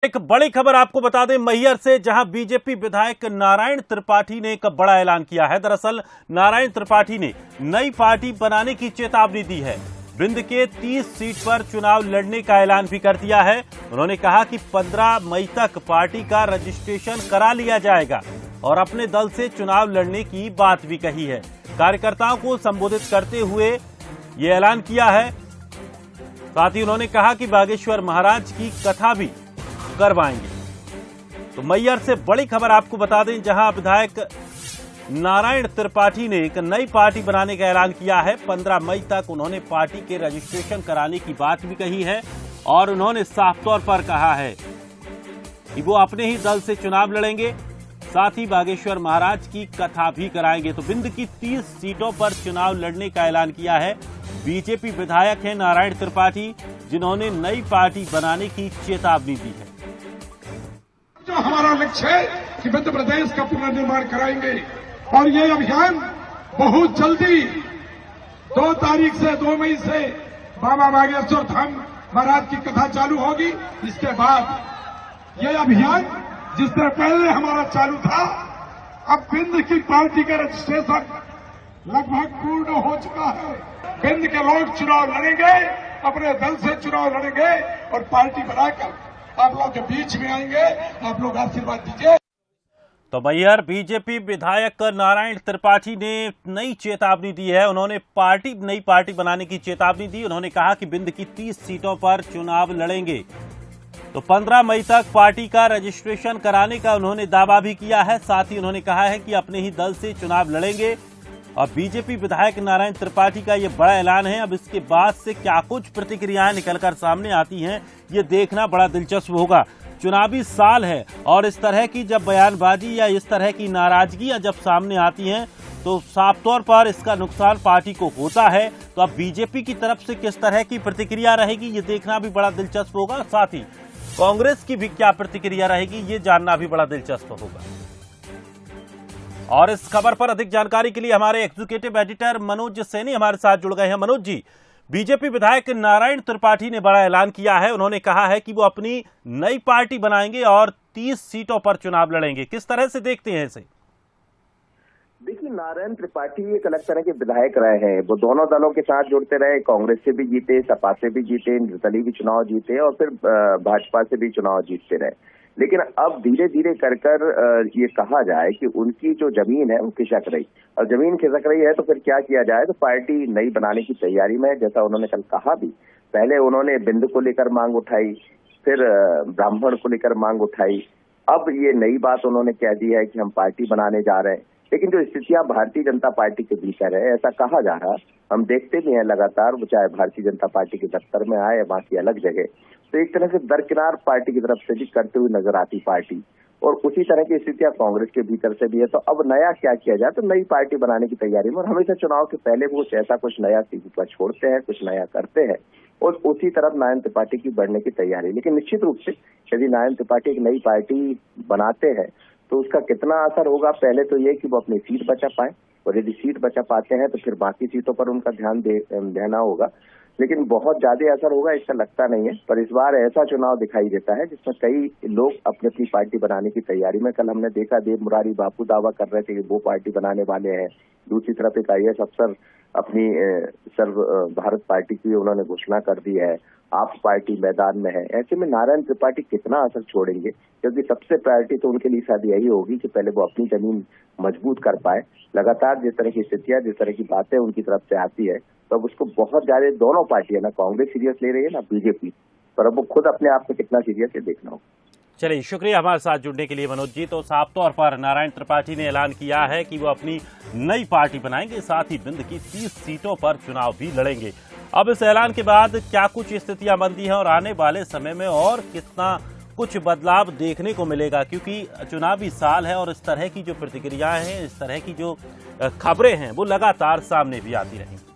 एक बड़ी खबर आपको बता दें मैहर से, जहां बीजेपी विधायक नारायण त्रिपाठी ने एक बड़ा ऐलान किया है। दरअसल नारायण त्रिपाठी ने नई पार्टी बनाने की चेतावनी दी है। बिंद के 30 सीट पर चुनाव लड़ने का ऐलान भी कर दिया है। उन्होंने कहा कि 15 मई तक पार्टी का रजिस्ट्रेशन करा लिया जाएगा और अपने दल से चुनाव लड़ने की बात भी कही है। कार्यकर्ताओं को संबोधित करते हुए ये ऐलान किया है। साथ ही उन्होंने कहा कि बागेश्वर महाराज की कथा भी करवाएंगे। तो मैहर से बड़ी खबर आपको बता दें, जहां विधायक नारायण त्रिपाठी ने एक नई पार्टी बनाने का ऐलान किया है। 15 मई तक उन्होंने पार्टी के रजिस्ट्रेशन कराने की बात भी कही है और उन्होंने साफ तौर पर कहा है कि वो अपने ही दल से चुनाव लड़ेंगे, साथ ही बागेश्वर महाराज की कथा भी कराएंगे। तो बिंद की 30 सीटों पर चुनाव लड़ने का ऐलान किया है। बीजेपी विधायक हैं नारायण त्रिपाठी, जिन्होंने नई पार्टी बनाने की चेतावनी दी है। जो हमारा लक्ष्य है कि मध्य प्रदेश का पुनर्निर्माण कराएंगे और ये अभियान बहुत जल्दी 2 तारीख से 2 मई से बाबा बागेश्वर धाम महाराज की कथा चालू होगी। इसके बाद ये अभियान जिस तरह पहले हमारा चालू था, अब बिंद की पार्टी का रजिस्ट्रेशन लगभग पूर्ण हो चुका है। बिंद के लोग चुनाव लड़ेंगे, अपने दल से चुनाव लड़ेंगे और पार्टी बनाकर आप लोग के बीच में आएंगे। आप लोग आशीर्वाद दीजिए। तो मैहर बीजेपी विधायक नारायण त्रिपाठी ने नई चेतावनी दी है। उन्होंने नई पार्टी बनाने की चेतावनी दी। उन्होंने कहा कि बिंद की 30 सीटों पर चुनाव लड़ेंगे। तो 15 मई तक पार्टी का रजिस्ट्रेशन कराने का उन्होंने दावा भी किया है। साथ ही उन्होंने कहा है कि अपने ही दल से चुनाव लड़ेंगे। और बीजेपी विधायक नारायण त्रिपाठी का ये बड़ा ऐलान है। अब इसके बाद से क्या कुछ प्रतिक्रियाएं निकलकर सामने आती हैं, ये देखना बड़ा दिलचस्प होगा। चुनावी साल है और इस तरह की जब बयानबाजी या इस तरह की नाराजगियां जब सामने आती हैं तो साफ तौर पर इसका नुकसान पार्टी को होता है। तो अब बीजेपी की तरफ से किस तरह की प्रतिक्रिया रहेगी, ये देखना भी बड़ा दिलचस्प होगा। साथ ही कांग्रेस की भी क्या प्रतिक्रिया रहेगी, ये जानना भी बड़ा दिलचस्प होगा। और इस खबर पर अधिक जानकारी के लिए हमारे एग्जीक्यूटिव एडिटर मनोज सैनी हमारे साथ जुड़ गए हैं। मनोज जी, बीजेपी विधायक नारायण त्रिपाठी ने बड़ा ऐलान किया है। उन्होंने कहा है कि वो अपनी नई पार्टी बनाएंगे और 30 सीटों पर चुनाव लड़ेंगे। किस तरह से देखते हैं इसे? देखिए, नारायण त्रिपाठी एक अलग तरह के विधायक रहे हैं। वो दोनों दलों के साथ जुड़ते रहे, कांग्रेस से भी जीते, सपा से भी जीते, निर्दलीय भी चुनाव जीते और फिर भाजपा से भी चुनाव जीतते रहे। लेकिन अब धीरे धीरे कर ये कहा जाए कि उनकी जो जमीन है वो खिसक रही, और जमीन खिसक रही है तो फिर क्या किया जाए। तो पार्टी नई बनाने की तैयारी में है। जैसा उन्होंने कल कहा भी, पहले उन्होंने बिंद को लेकर मांग उठाई, फिर ब्राह्मण को लेकर मांग उठाई, अब ये नई बात उन्होंने कह दी है कि हम पार्टी बनाने जा रहे हैं। लेकिन जो स्थितियां भारतीय जनता पार्टी के भीतर है, ऐसा कहा जा रहा, हम देखते भी हैं लगातार, वो चाहे भारतीय जनता पार्टी के दफ्तर में आए या बाकी अलग जगह, तो एक तरह से दरकिनार पार्टी की तरफ से भी करते हुए नजर आती पार्टी, और उसी तरह की स्थितियां कांग्रेस के भीतर से भी है। तो अब नया क्या किया जाए, तो नई पार्टी बनाने की तैयारी में, और हमेशा चुनाव के पहले वो ऐसा कुछ नया सीखा छोड़ते हैं, कुछ नया करते हैं और उसी तरफ नारायण त्रिपाठी की बढ़ने की तैयारी। लेकिन निश्चित रूप से यदि नारायण त्रिपाठी एक नई पार्टी बनाते हैं तो उसका कितना असर होगा, पहले तो ये कि वो अपनी सीट बचा पाए, और यदि सीट बचा पाते हैं तो फिर बाकी सीटों पर उनका ध्यान देना होगा। लेकिन बहुत ज्यादा असर होगा इसका लगता नहीं है। पर इस बार ऐसा चुनाव दिखाई देता है जिसमें कई लोग अपनी अपनी पार्टी बनाने की तैयारी में। कल हमने देखा देव मुरारी बापू दावा कर रहे थे कि वो पार्टी बनाने वाले हैं। दूसरी तरफ एक IAS अफसर अपनी सर्व भारत पार्टी की उन्होंने घोषणा कर दी है। आप पार्टी मैदान में है। ऐसे में नारायण त्रिपाठी कितना असर छोड़ेंगे, क्योंकि सबसे प्रायोरिटी तो उनके लिए शायद यही होगी कि पहले वो अपनी जमीन मजबूत कर पाए। लगातार जिस तरह की स्थितियां, जिस तरह की बातें उनकी तरफ से आती है, तो अब उसको बहुत ज्यादा दोनों पार्टियां, ना कांग्रेस सीरियस ले रही है ना बीजेपी, पर अब वो खुद अपने आप में कितना सीरियस है देखना होगा। चलिए, शुक्रिया हमारे साथ जुड़ने के लिए मनोज जी। तो साफ तौर पर नारायण त्रिपाठी ने ऐलान किया है कि वो अपनी नई पार्टी बनाएंगे, साथ ही बिंद की 30 सीटों पर चुनाव भी लड़ेंगे। अब इस ऐलान के बाद क्या कुछ स्थितियां बनती हैं और आने वाले समय में और कितना कुछ बदलाव देखने को मिलेगा, क्योंकि चुनावी साल है और इस तरह की जो प्रतिक्रियाएं हैं, इस तरह की जो खबरें हैं, वो लगातार सामने भी आती रहेंगी।